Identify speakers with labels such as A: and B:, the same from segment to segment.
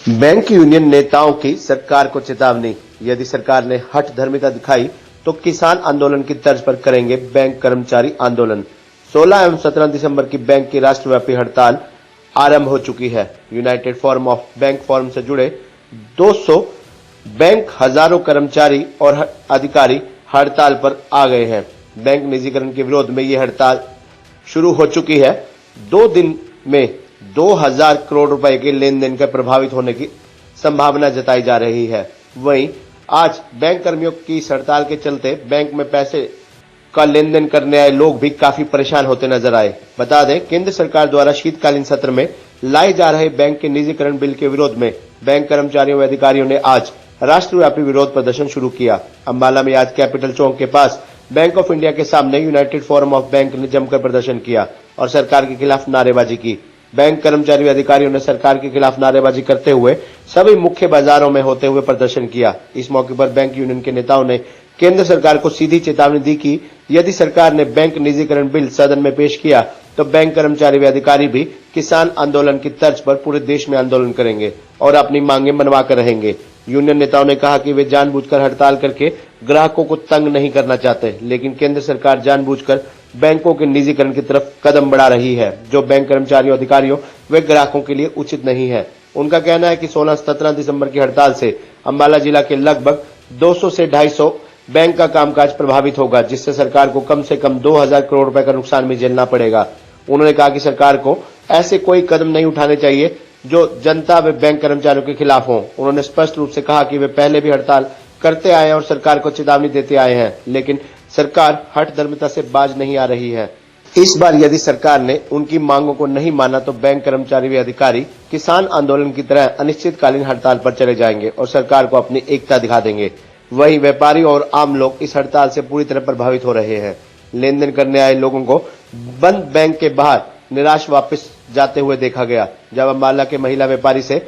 A: Bank union नेताओं की सरकार को चेतावनी। यदि सरकार ने हठधर्मिता दिखाई तो किसान आंदोलन की तर्ज पर करेंगे बैंक कर्मचारी आंदोलन। 16 एवं 17 दिसंबर की बैंक की राष्ट्रव्यापी हड़ताल आरंभ हो चुकी है। United forum of bank forum से जुड़े 200 बैंक, हजारों कर्मचारी और अधिकारी हड़ताल पर आ गए हैं। बैंक निजीकरण के विरोध में यह हड़ताल शुरू हो चुकी है। 2 दिन में 2000 करोड़ रुपए के लेन देन का प्रभावित होने की संभावना जताई जा रही है। वहीं आज बैंक कर्मियों की इस हड़ताल के चलते बैंक में पैसे का लेन देन करने आए लोग भी काफी परेशान होते नजर आए। बता दें, केंद्र सरकार द्वारा शीतकालीन सत्र में लाए जा रहे बैंक के निजीकरण बिल के विरोध में बैंक कर्मचारियों व अधिकारियों ने आज राष्ट्रव्यापी विरोध प्रदर्शन शुरू किया। अंबाला में आज कैपिटल चौक के पास बैंक ऑफ इंडिया के सामने यूनाइटेड फोरम ऑफ बैंक ने जमकर प्रदर्शन किया और सरकार के खिलाफ नारेबाजी की। बैंक कर्मचारी अधिकारियों ने सरकार के खिलाफ नारेबाजी करते हुए सभी मुख्य बाजारों में होते हुए प्रदर्शन किया। इस मौके पर बैंक यूनियन के नेताओं ने केंद्र सरकार को सीधी चेतावनी दी कि यदि सरकार ने बैंक निजीकरण बिल सदन में पेश किया तो बैंक कर्मचारी व अधिकारी भी किसान आंदोलन की तर्ज पर पूरे देश में आंदोलन करेंगे और अपनी मांगे मनवा कर रहेंगे। यूनियन नेताओं ने कहा कि वे जानबूझकर हड़ताल करके ग्राहकों को तंग नहीं करना चाहते, लेकिन केंद्र सरकार जानबूझकर बैंकों के निजीकरण की तरफ कदम बढ़ा रही है, जो बैंक कर्मचारियों, अधिकारियों व ग्राहकों के लिए उचित नहीं है। उनका कहना है कि 16-17 दिसंबर की हड़ताल से अंबाला जिला के लगभग 200 से 250 बैंक का कामकाज प्रभावित होगा, जिससे सरकार को कम से कम 2000 करोड़ रुपए का नुकसान भी झेलना पड़ेगा। उन्होंने कहा कि सरकार को ऐसे कोई कदम नहीं उठाने चाहिए जो जनता व बैंक कर्मचारियों के खिलाफ हों। उन्होंने स्पष्ट रूप से कहा कि वे पहले भी हड़ताल करते आए हैं और सरकार को चेतावनी देते आए हैं, लेकिन सरकार हठधर्मिता से बाज नहीं आ रही है। इस बार यदि सरकार ने उनकी मांगों को नहीं माना तो बैंक कर्मचारी व अधिकारी किसान आंदोलन की तरह अनिश्चितकालीन हड़ताल पर चले जाएंगे और सरकार को अपनी एकता दिखा देंगे। वहीं व्यापारी और आम लोग इस हड़ताल से पूरी तरह प्रभावित हो रहे हैं। लेन देन करने आए लोगों को बंद बैंक के बाहर निराश वापस जाते हुए देखा गया। जब अंबाला के महिला व्यापारी से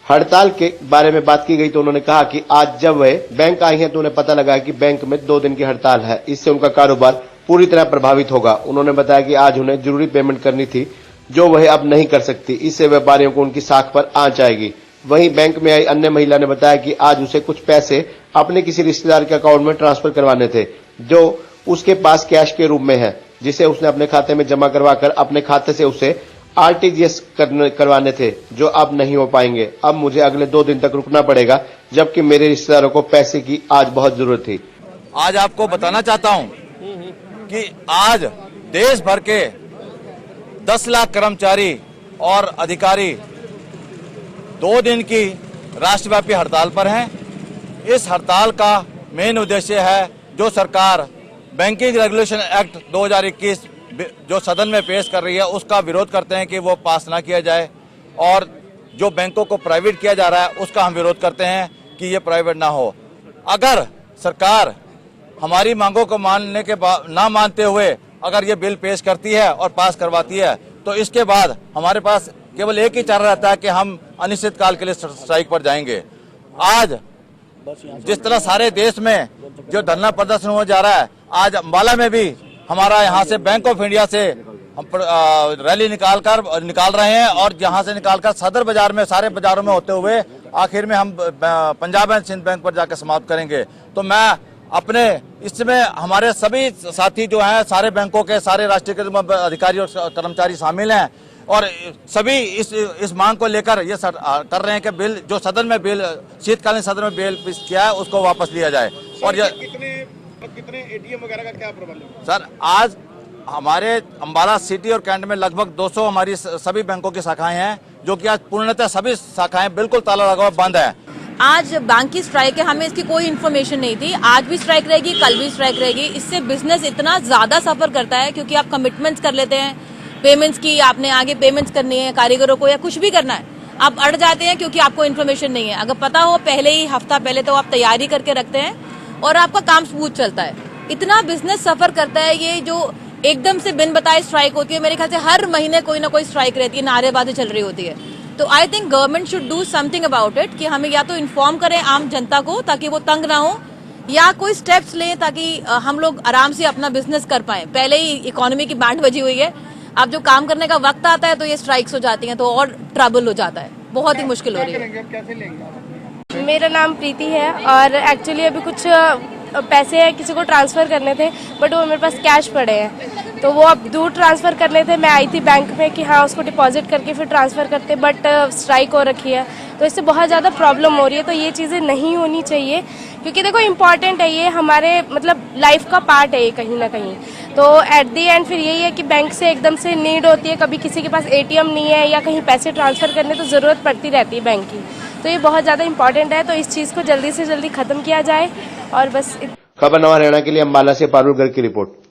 A: हड़ताल के बारे में बात की गई तो उन्होंने कहा कि आज जब वे बैंक आई हैं तो उन्हें पता लगा कि बैंक में 2 दिन की हड़ताल है, इससे उनका कारोबार पूरी तरह प्रभावित होगा। उन्होंने बताया कि आज उन्हें जरूरी पेमेंट करनी थी जो वह अब नहीं कर सकती, इससे व्यापारियों को उनकी साख पर आंच आएगी। वहीं बैंक में आई अन्य महिला ने बताया कि आज उसे कुछ पैसे अपने किसी रिश्तेदार के अकाउंट में ट्रांसफर करवाने थे, जो उसके पास कैश के रूप में है, जिसे उसने अपने खाते में जमा करवाकर अपने खाते से उसे आरटीजीएस करवाने थे, जो अब नहीं हो पाएंगे। अब मुझे अगले 2 दिन तक रुकना पड़ेगा, जबकि मेरे रिश्तेदारों को पैसे की आज बहुत जरूरत थी।
B: आज आपको बताना चाहता हूं कि आज देश भर के 10 लाख कर्मचारी और अधिकारी 2 दिन की राष्ट्रव्यापी हड़ताल पर हैं। इस हड़ताल का मेन उद्देश्य है जो सरकार बैंकिंग रेगुलेशन एक्ट 2021 जो सदन में पेश कर रही है उसका विरोध करते हैं कि वो पास ना किया जाए, और जो बैंकों को प्राइवेट किया जा रहा है उसका हम विरोध करते हैं कि ये प्राइवेट ना हो। अगर सरकार हमारी मांगों को मानने के बाद ना मानते हुए अगर ये बिल पेश करती है और पास करवाती है तो इसके बाद हमारे पास केवल एक ही चारा रहता है कि हम अनिश्चितकाल के लिए स्ट्राइक पर जाएंगे। आज जिस तरह सारे देश में जो धरना प्रदर्शन हो जा रहा है, आज अंबाला में भी हमारा यहाँ से बैंक ऑफ इंडिया से हम रैली निकाल रहे हैं और यहाँ से निकालकर सदर बाजार में, सारे बाजारों में होते हुए आखिर में हम पंजाब एंड सिंध बैंक पर जाकर समाप्त करेंगे। तो मैं अपने इसमें हमारे सभी साथी जो हैं, सारे बैंकों के सारे राष्ट्रीय अधिकारी और कर्मचारी शामिल हैं और सभी इस मांग को लेकर ये कर रहे हैं कि बिल जो सदन में बिल शीतकालीन सदन में बिल पेश किया है उसको वापस लिया जाए। और
C: कितने एटीएम वगैरह का क्या प्रबंध है
B: सर? आज हमारे अंबाला सिटी और कैंट में लगभग 200 हमारी सभी बैंकों की शाखाएं हैं, जो कि आज पूर्णतः सभी शाखाएं बिल्कुल ताला लगा हुआ बंद है।
D: आज बैंक की स्ट्राइक है, हमें इसकी कोई इन्फॉर्मेशन नहीं थी। आज भी स्ट्राइक रहेगी, कल भी स्ट्राइक रहेगी। इससे बिजनेस इतना ज्यादा सफर करता है क्योंकि आप कमिटमेंट्स कर लेते हैं पेमेंट्स की, आपने आगे पेमेंट्स करनी है कारीगरों को या कुछ भी करना है, आप अड़ जाते हैं क्योंकि आपको इन्फॉर्मेशन नहीं है। अगर पता हो पहले ही हफ्ता पहले तो आप तैयारी करके रखते हैं और आपका काम स्मूथ चलता है। इतना बिजनेस सफर करता है। ये जो एकदम से बिन बताए स्ट्राइक होती है, मेरे ख्याल से हर महीने कोई ना कोई स्ट्राइक रहती है, नारेबाजी चल रही होती है। तो I think government should do something about it कि हमें या तो इन्फॉर्म करें आम जनता को ताकि वो तंग ना हो, या कोई स्टेप्स लें ताकि हम लोग आराम से अपना बिजनेस कर पाए। पहले ही इकोनॉमी की बैंड बजी हुई है, अब जो काम करने का वक्त आता है तो ये स्ट्राइक्स हो जाती हैं तो और ट्रबल हो जाता है। बहुत ही मुश्किल हो रही है।
C: करेंगे अब, कैसे लेंगे?
E: मेरा नाम प्रीति है और एक्चुअली अभी कुछ पैसे हैं किसी को ट्रांसफ़र करने थे, बट वो मेरे पास कैश पड़े हैं, तो वो अब दूर ट्रांसफ़र करने थे। मैं आई थी बैंक में कि हाँ उसको डिपॉजिट करके फिर ट्रांसफ़र करते, बट स्ट्राइक हो रखी है, तो इससे बहुत ज़्यादा प्रॉब्लम हो रही है। तो ये चीज़ें नहीं होनी चाहिए, क्योंकि देखो इम्पॉर्टेंट है, ये हमारे मतलब लाइफ का पार्ट है ये कहीं ना कहीं। तो एट दी एंड फिर यही है कि बैंक से एकदम से नीड होती है, कभी किसी के पास ATM नहीं है या कहीं पैसे ट्रांसफ़र करने, तो ज़रूरत पड़ती रहती है बैंक की। तो ये बहुत ज़्यादा इंपॉर्टेंट है, तो इस चीज़ को जल्दी से जल्दी ख़त्म किया जाए और बस।
A: खबर नवा हरियाणा के लिए अम्बाला से पारुल गर्ग की रिपोर्ट।